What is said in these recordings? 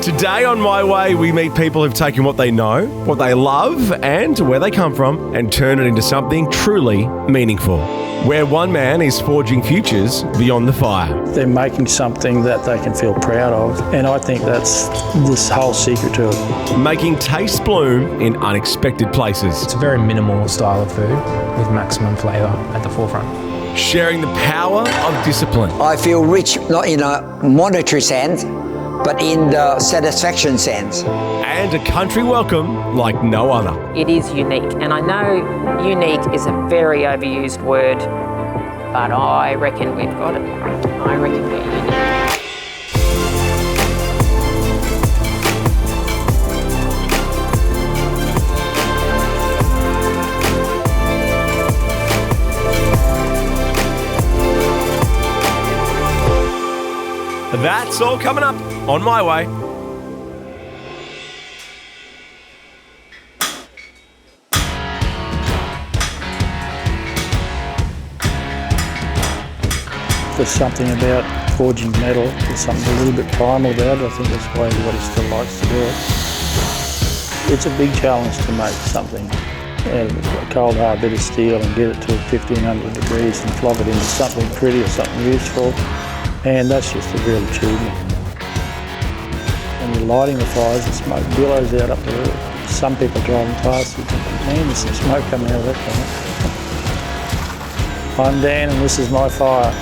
Today on My Way, we meet people who've taken what they know, what they love, and where they come from, and turn it into something truly meaningful. Where one man is forging futures beyond the fire. They're making something that they can feel proud of, and I think that's this whole secret to it. Making taste bloom in unexpected places. It's a very minimal style of food with maximum flavour at the forefront. Sharing the power of discipline. I feel rich, not in a monetary sense, but in the satisfaction sense. And a country welcome like no other. It is unique, and I know unique is a very overused word, but I reckon we've got it. I reckon we're unique. That's all coming up on My Way. There's something about forging metal, there's something a little bit primal about it. I think that's why everybody still likes to do it. It's a big challenge to make something out of a cold hard bit of steel and get it to 1500 degrees and flog it into something pretty or something useful. And that's just a real achievement. When you're lighting the fires, the smoke billows out up there. Some people driving past, you think, man, there's some smoke coming out of that thing. I'm Dan and this is my fire.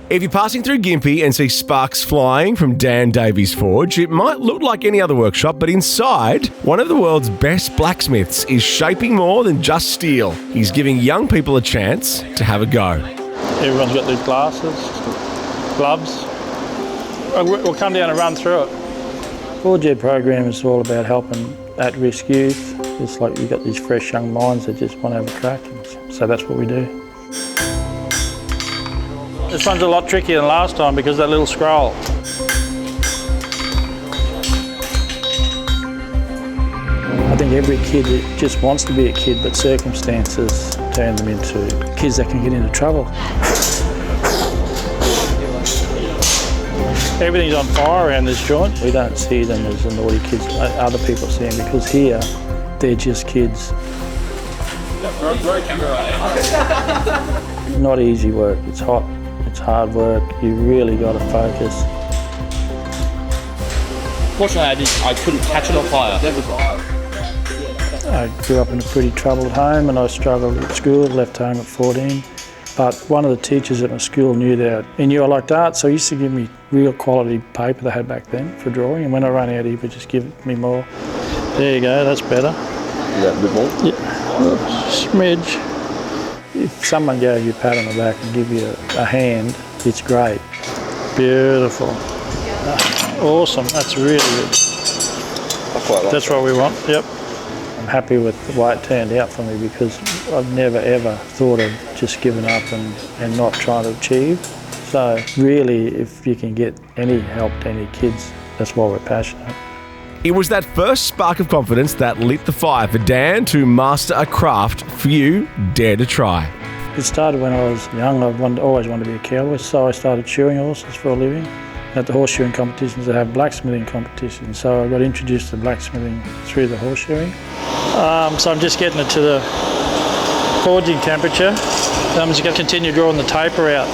If you're passing through Gympie and see sparks flying from Dan Davies' forge, it might look like any other workshop, but inside, one of the world's best blacksmiths is shaping more than just steel. He's giving young people a chance to have a go. Everyone's got their glasses, gloves. We'll come down and run through it. Forge Ed program is all about helping at-risk youth. It's like you've got these fresh young minds that just want to have a crack. So that's what we do. This one's a lot trickier than last time because of that little scroll. I think every kid just wants to be a kid, but circumstances turn them into kids that can get into trouble. Everything's on fire around this joint. We don't see them as the naughty kids other people see them, because here they're just kids. Not easy work, it's hot, it's hard work, you really got to focus. Fortunately, I couldn't catch it on fire. I grew up in a pretty troubled home and I struggled at school, left home at 14. But one of the teachers at my school knew that. He knew I liked art, so he used to give me real quality paper they had back then for drawing, and when I ran out he would just give me more. There you go, that's better. Is that a bit more? Yeah, smidge. If someone gave you a pat on the back and give you a hand, it's great. Beautiful. Awesome, that's really good. I quite like That's what we want, yep. I'm happy with the way it turned out for me, because I've never ever thought of just giving up and not trying to achieve. So really, if you can get any help to any kids, that's why we're passionate. It was that first spark of confidence that lit the fire for Dan to master a craft few dare to try. It started when I was young. I always wanted to be a cowboy, so I started shoeing horses for a living. At the horseshoeing competitions, they have blacksmithing competitions, so I got introduced to blacksmithing through the horseshoeing. So I'm just getting it to the forging temperature. I'm just going to continue drawing the taper out.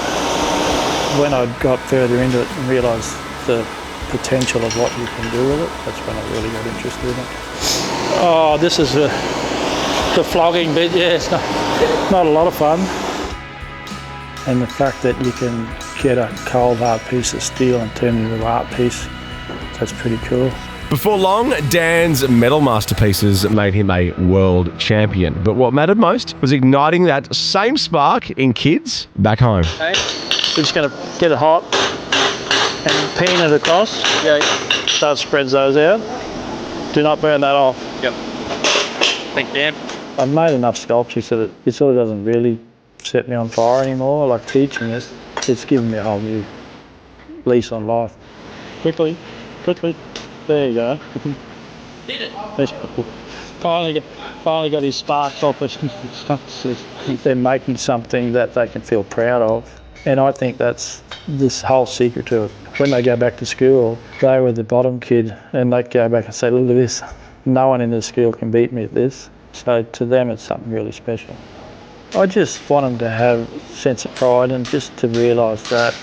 When I got further into it and realised the potential of what you can do with it, that's when I really got interested in it. Oh, this is the flogging bit, yeah, it's not a lot of fun. And the fact that you can get a cold hard piece of steel and turn it into an art piece, that's pretty cool. Before long, Dan's metal masterpieces made him a world champion. But what mattered most was igniting that same spark in kids back home. Okay. We're just going to get it hot and peen it across. Yeah. So it spreads those out. Do not burn that off. Yep. Thank you, Dan. I've made enough sculpture so that it sort of doesn't really set me on fire anymore. Like teaching it, it's given me a whole new lease on life. Quickly. There you go. Did it. Finally got his spark off it. They're making something that they can feel proud of, and I think that's this whole secret to it. When they go back to school, they were the bottom kid, and they go back and say, look at this, no one in the school can beat me at this. So to them it's something really special. I just want them to have a sense of pride and just to realise that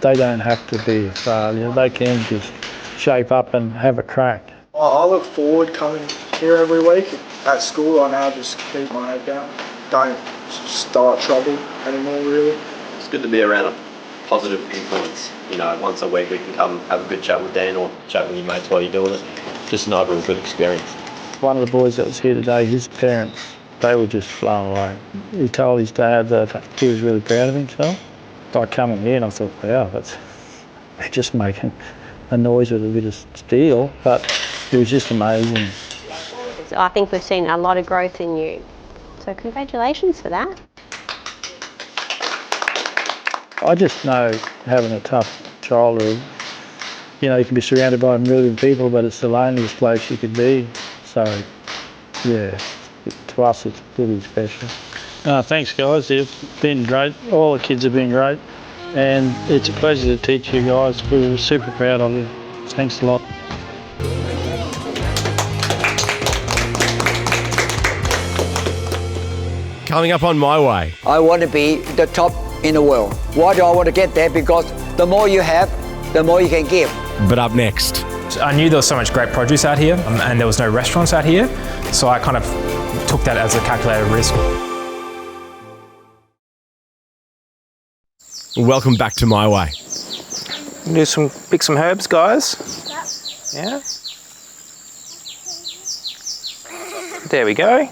they don't have to be a failure. They can just shape up and have a crack. I look forward coming here every week. At school I now just keep my head down. Don't start trouble anymore really. It's good to be around a positive influence. You know, once a week we can come have a good chat with Dan or chat with your mates while you're doing it. Just an overall good experience. One of the boys that was here today, his parents, they were just blown away. He told his dad that he was really proud of himself. I come in here and I thought, wow, they're just making a noise with a bit of steel, but it was just amazing. I think we've seen a lot of growth in you. So congratulations for that. I just know having a tough childhood, you know, you can be surrounded by a million people, but it's the loneliest place you could be. So, yeah, to us it's really special. Thanks guys, they've been great. All the kids have been great. And it's a pleasure to teach you guys. We're super proud of you. Thanks a lot. Coming up on My Way. I want to be the top in the world. Why do I want to get there? Because the more you have, the more you can give. But up next. I knew there was so much great produce out here and there was no restaurants out here, so I kind of took that as a calculated risk. Welcome back to My Way. Pick some herbs, guys. Yeah. There we go.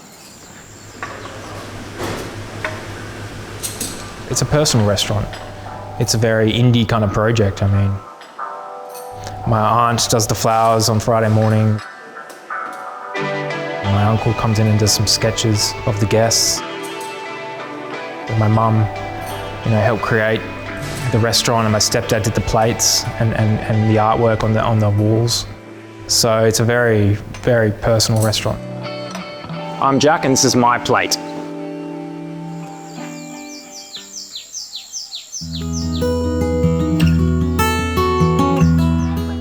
It's a personal restaurant. It's a very indie kind of project. I mean, my aunt does the flowers on Friday morning. My uncle comes in and does some sketches of the guests. My mum, helped create the restaurant, and my stepdad did the plates and the artwork on the walls. So it's a very, very personal restaurant. I'm Jack and this is my plate.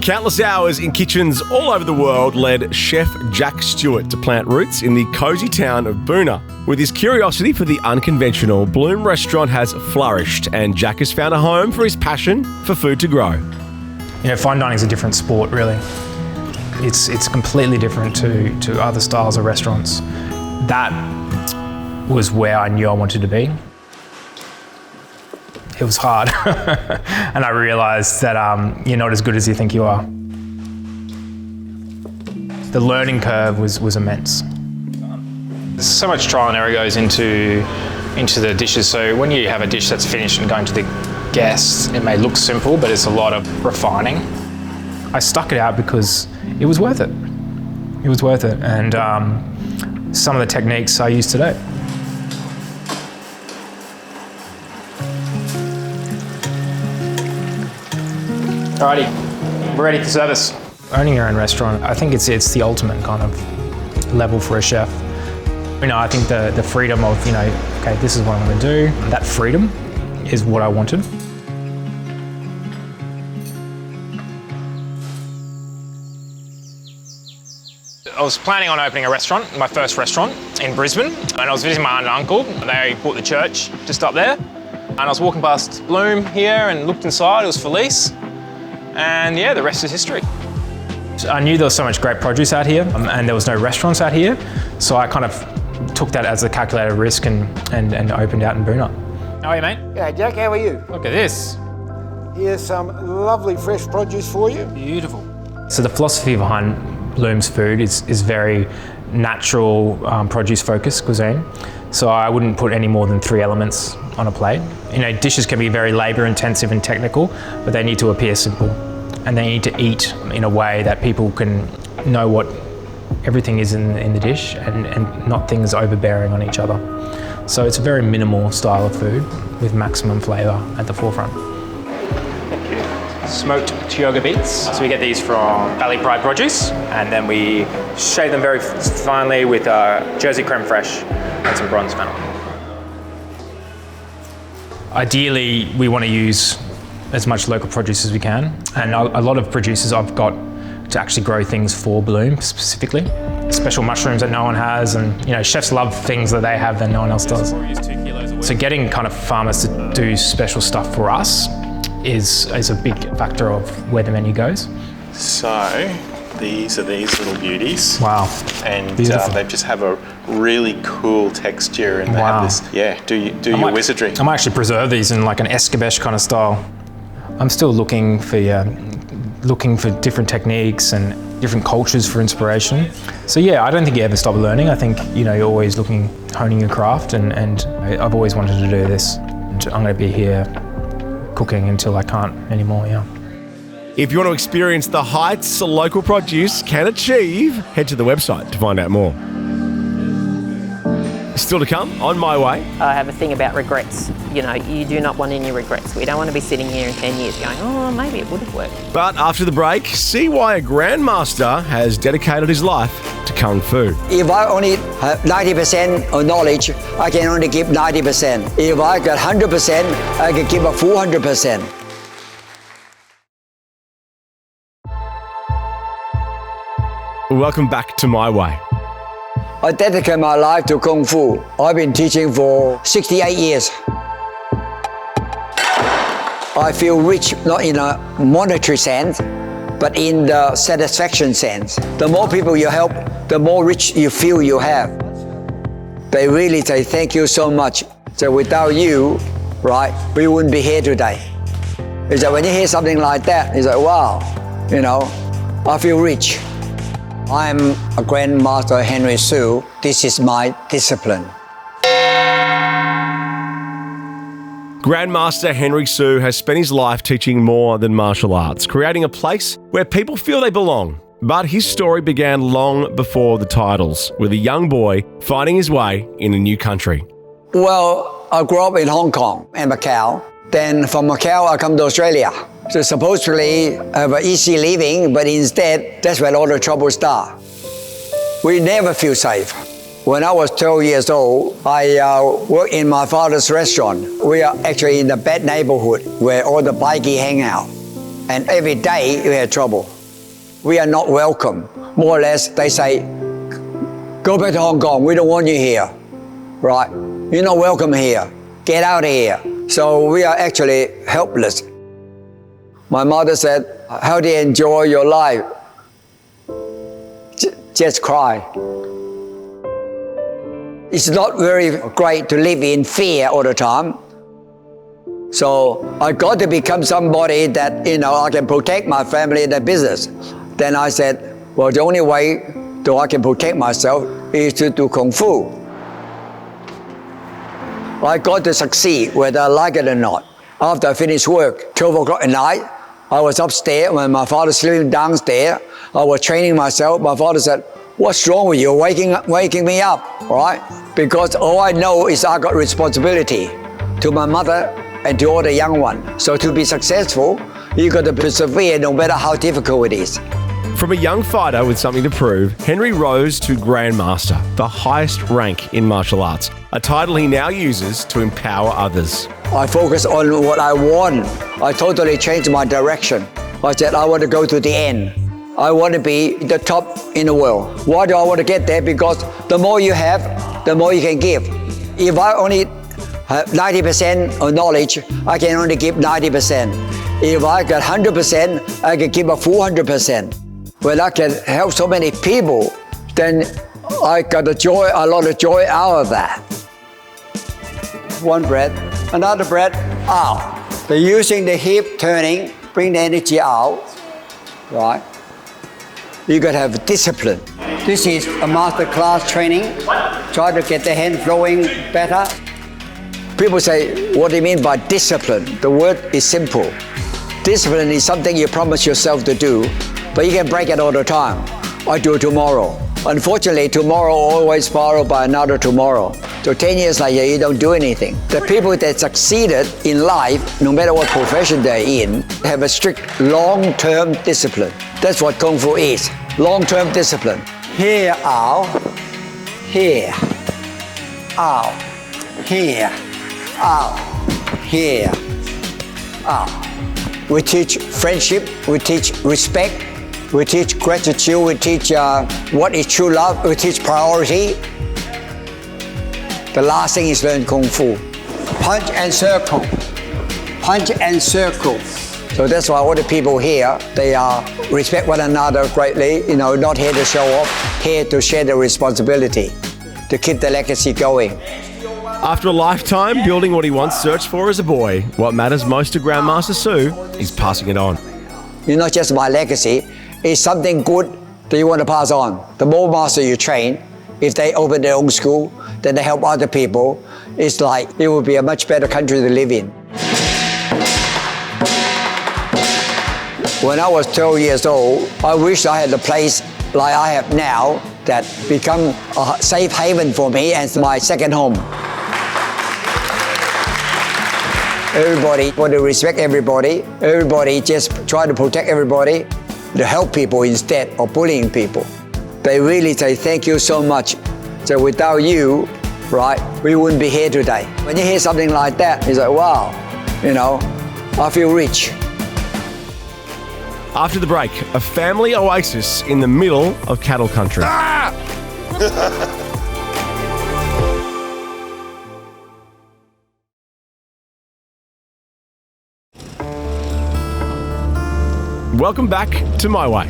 Countless hours in kitchens all over the world led Chef Jack Stewart to plant roots in the cosy town of Boonah. With his curiosity for the unconventional, Bloom Restaurant has flourished, and Jack has found a home for his passion for food to grow. Fine dining is a different sport, really. It's completely different to other styles of restaurants. That was where I knew I wanted to be. It was hard, and I realised that you're not as good as you think you are. The learning curve was immense. So much trial and error goes into the dishes, so when you have a dish that's finished and going to the guests, it may look simple, but it's a lot of refining. I stuck it out because it was worth it. It was worth it, and some of the techniques I use today. Alrighty, we're ready for service. Owning your own restaurant, I think it's the ultimate kind of level for a chef. I think the freedom of, okay, this is what I'm going to do. That freedom is what I wanted. I was planning on opening a restaurant, my first restaurant in Brisbane, and I was visiting my aunt and uncle. They bought the church just up there, and I was walking past Bloom here and looked inside. It was for lease. And yeah, the rest is history. I knew there was so much great produce out here and there was no restaurants out here, so I kind of took that as a calculated risk and opened out in Boonah. How are you, mate? Yeah, Jack, how are you? Look at this. Here's some lovely fresh produce for you. Beautiful. So the philosophy behind Bloom's food is very natural, produce-focused cuisine. So I wouldn't put any more than 3 elements on a plate. Dishes can be very labour-intensive and technical, but they need to appear simple. And they need to eat in a way that people can know what everything is in the dish and not things overbearing on each other. So it's a very minimal style of food with maximum flavour at the forefront. Thank you. Smoked Tioga beets. So we get these from Valley Pride Produce, and then we shave them very finely with Jersey creme fraiche and some bronze fennel. Ideally, we want to use as much local produce as we can. And a lot of producers I've got to actually grow things for Bloom specifically. Special mushrooms that no one has, and chefs love things that they have that no one else does. So getting kind of farmers to do special stuff for us is a big factor of where the menu goes. So these are these little beauties. Wow. And they just have a really cool texture, and they have this, do your wizardry. I might actually preserve these in like an escabeche kind of style. I'm still looking for different techniques and different cultures for inspiration. So yeah, I don't think you ever stop learning. I think, you're always honing your craft, and I've always wanted to do this. And I'm going to be here cooking until I can't anymore, yeah. If you want to experience the heights local produce can achieve, head to the website to find out more. Still to come, on my way. I have a thing about regrets. You do not want any regrets. We don't want to be sitting here in 10 years going, oh, maybe it would have worked. But after the break, see why a grandmaster has dedicated his life to Kung Fu. If I only have 90% of knowledge, I can only give 90%. If I got 100%, I can give a full 100%. Welcome back to My Way. I dedicate my life to Kung Fu. I've been teaching for 68 years. I feel rich, not in a monetary sense, but in the satisfaction sense. The more people you help, the more rich you feel you have. They really say, thank you so much. So without you, right, we wouldn't be here today. It's like when you hear something like that, it's like, wow, I feel rich. I'm a Grandmaster Henry Su. This is my discipline. Grandmaster Henry Su has spent his life teaching more than martial arts, creating a place where people feel they belong. But his story began long before the titles, with a young boy finding his way in a new country. Well, I grew up in Hong Kong and Macau. Then from Macau, I come to Australia. So supposedly have an easy living, but instead, that's where all the trouble starts. We never feel safe. When I was 12 years old, I worked in my father's restaurant. We are actually in the bad neighborhood where all the bikie hang out. And every day we had trouble. We are not welcome. More or less, they say, go back to Hong Kong, we don't want you here. Right? You're not welcome here. Get out of here. So we are actually helpless. My mother said, how do you enjoy your life? Just cry. It's not very great to live in fear all the time. So I got to become somebody that, I can protect my family and their business. Then I said, well, the only way that I can protect myself is to do Kung Fu. I got to succeed whether I like it or not. After I finished work, 12 o'clock at night, I was upstairs when my father was sleeping downstairs. I was training myself. My father said, what's wrong with you, waking me up, right? Because all I know is I got responsibility to my mother and to all the young ones. So to be successful, you got to persevere no matter how difficult it is. From a young fighter with something to prove, Henry rose to Grandmaster, the highest rank in martial arts, a title he now uses to empower others. I focus on what I want. I totally changed my direction. I said I want to go to the end. I want to be the top in the world. Why do I want to get there? Because the more you have, the more you can give. If I only have 90% of knowledge, I can only give 90%. If I got 100%, I can give a full 100%. When I can help so many people, then I got a lot of joy out of that. One breath, another breath, out. So using the hip turning, bring the energy out, right? You got to have discipline. This is a master class training. Try to get the hand flowing better. People say, what do you mean by discipline? The word is simple. Discipline is something you promise yourself to do, but you can break it all the time. I do it tomorrow. Unfortunately, tomorrow always followed by another tomorrow. So 10 years later, you don't do anything. The people that succeeded in life, no matter what profession they're in, have a strict long-term discipline. That's what Kung Fu is, long-term discipline. Here, out, here, out, here, out, here, out. We teach friendship, we teach respect, we teach gratitude, we teach what is true love, we teach priority. The last thing is learn Kung Fu. Punch and circle. Punch and circle. So that's why all the people here, they respect one another greatly, not here to show off, here to share the responsibility, to keep the legacy going. After a lifetime building what he once searched for as a boy, what matters most to Grandmaster Sue is passing it on. You're not just my legacy, it's something good that you want to pass on. The more master you train, if they open their own school, then they help other people, it's like it will be a much better country to live in. When I was 12 years old, I wish I had a place like I have now that become a safe haven for me and my second home. Everybody want to respect everybody. Everybody just try to protect everybody, to help people instead of bullying people. They really say thank you so much. So without you, right, we wouldn't be here today. When you hear something like that, it's like, wow, I feel rich. After the break, a family oasis in the middle of cattle country. Welcome back to My Way.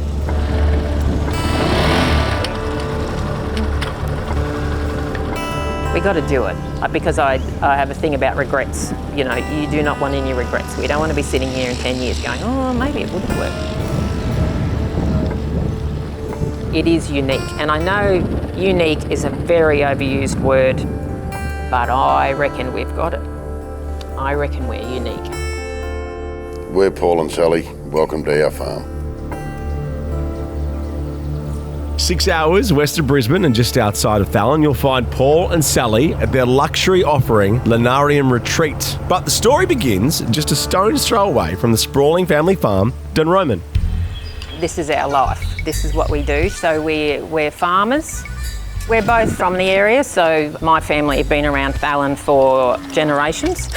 We got to do it because I have a thing about regrets. You do not want any regrets. We don't want to be sitting here in 10 years going, oh, maybe it wouldn't work. It is unique, and I know unique is a very overused word, but I reckon we've got it. I reckon we're unique. We're Paul and Sally. Welcome to our farm. 6 hours west of Brisbane and just outside of Thallon, you'll find Paul and Sally at their luxury offering, Lanarium Retreat. But the story begins just a stone's throw away from the sprawling family farm, Dunroman. This is our life. This is what we do. So we're farmers. We're both from the area, so my family have been around Thallon for generations.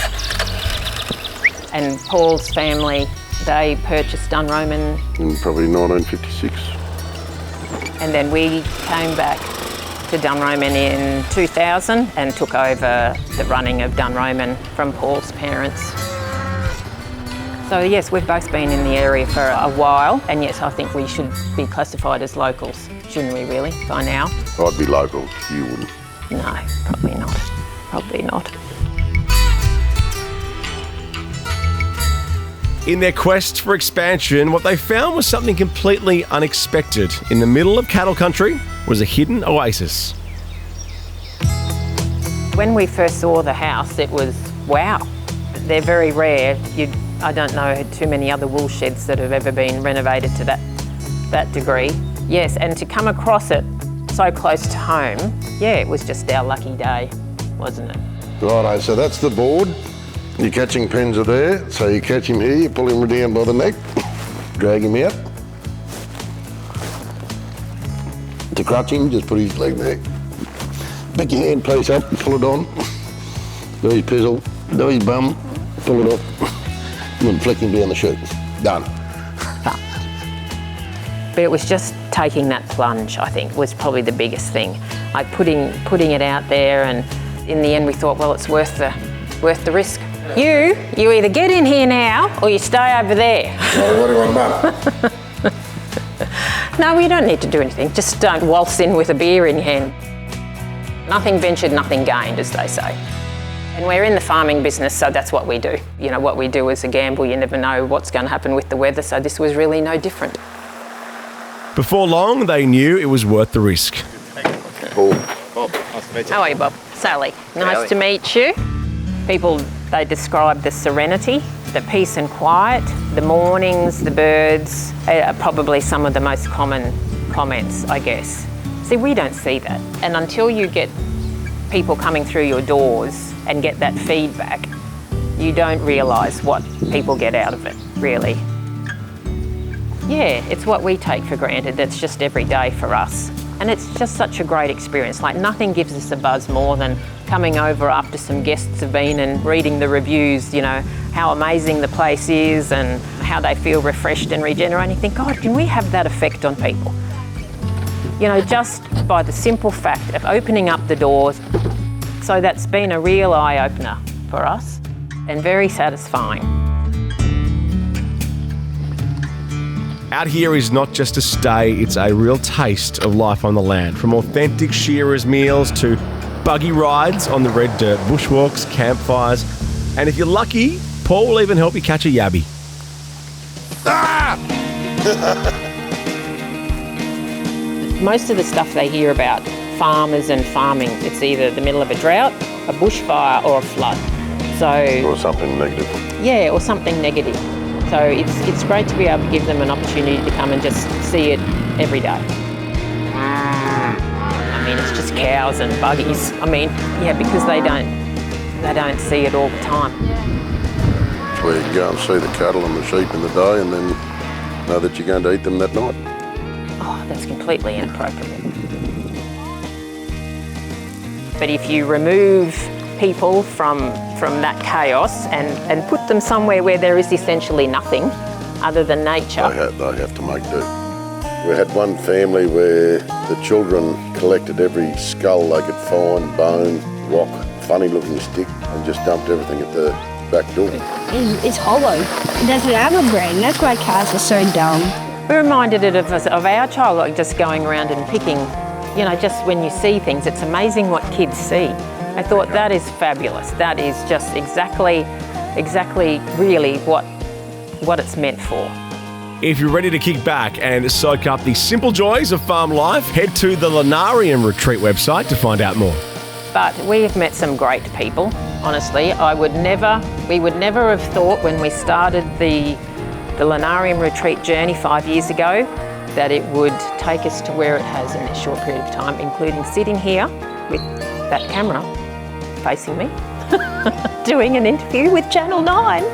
And Paul's family, they purchased Dunroman in probably 1956. And then we came back to Dunroman in 2000 and took over the running of Dunroman from Paul's parents. So yes, we've both been in the area for a while, and yes, I think we should be classified as locals, shouldn't we really, by now? I'd be local, you wouldn't. No, probably not. Probably not. In their quest for expansion, what they found was something completely unexpected. In the middle of cattle country was a hidden oasis. When we first saw the house, it was, wow. They're very rare. I don't know too many other wool sheds that have ever been renovated to that degree. Yes, and to come across it so close to home, yeah, it was just our lucky day, wasn't it? Righto, so that's the board. Your catching pens are there, so you catch him here, you pull him down by the neck, drag him out. To crutch him, just put his leg there. Pick your hand piece up, pull it on. Do his pizzle, do his bum, pull it off. And then flick him down the chute. Done. But it was just taking that plunge, I think, was probably the biggest thing. Like putting it out there, and in the end we thought, well, it's worth the risk. You either get in here now or you stay over there. What do you want done? No, you don't need to do anything. Just don't waltz in with a beer in your hand. Nothing ventured, nothing gained, as they say. And we're in the farming business, so that's what we do. What we do is a gamble. You never know what's going to happen with the weather, so this was really no different. Before long, they knew it was worth the risk. Paul. Bob, nice to meet you. How are you, Bob? Sally, nice to meet you. People, they describe the serenity, the peace and quiet, the mornings, the birds, are probably some of the most common comments, I guess. See, we don't see that. And until you get people coming through your doors and get that feedback, you don't realise what people get out of it, really. Yeah, it's what we take for granted. That's just every day for us. And it's just such a great experience. Like, nothing gives us a buzz more than coming over after some guests have been and reading the reviews, how amazing the place is and how they feel refreshed and regenerated. You think, God, can we have that effect on people? You know, just by the simple fact of opening up the doors. So that's been a real eye-opener for us and very satisfying. Out here is not just a stay, it's a real taste of life on the land. From authentic shearers' meals to buggy rides on the red dirt, bushwalks, campfires, and if you're lucky, Paul will even help you catch a yabby. Ah! Most of the stuff they hear about farmers and farming, it's either the middle of a drought, a bushfire or a flood. Or something negative. Yeah, or something negative. So it's great to be able to give them an opportunity to come and just see it every day. I mean, it's just cows and buggies. I mean, yeah, because they don't see it all the time. It's where you can go and see the cattle and the sheep in the day and then know that you're going to eat them that night. Oh, that's completely inappropriate. But if you remove people from that chaos and put them somewhere where there is essentially nothing other than nature. They have to make do. We had one family where the children collected every skull they could find, bone, rock, funny looking stick, and just dumped everything at the back door. It's hollow. It doesn't have a brain. That's why cats are so dumb. We're reminded of our child, like just going around and picking, you know, just when you see things, it's amazing what kids see. I thought that is fabulous. That is just exactly really what it's meant for. If you're ready to kick back and soak up the simple joys of farm life, head to the Lanarium Retreat website to find out more. But we have met some great people, honestly. We would never have thought when we started the Lanarium Retreat journey 5 years ago that it would take us to where it has in this short period of time, including sitting here with that camera facing me, doing an interview with Channel 9.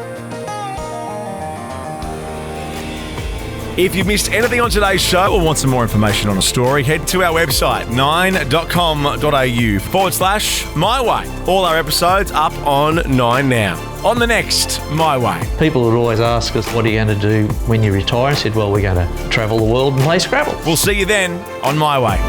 If you've missed anything on today's show or want some more information on a story, head to our website, 9.com.au/myway. All our episodes up on 9 now. On the next My Way. People would always ask us, what are you going to do when you retire? I said, well, we're going to travel the world and play Scrabble. We'll see you then on My Way.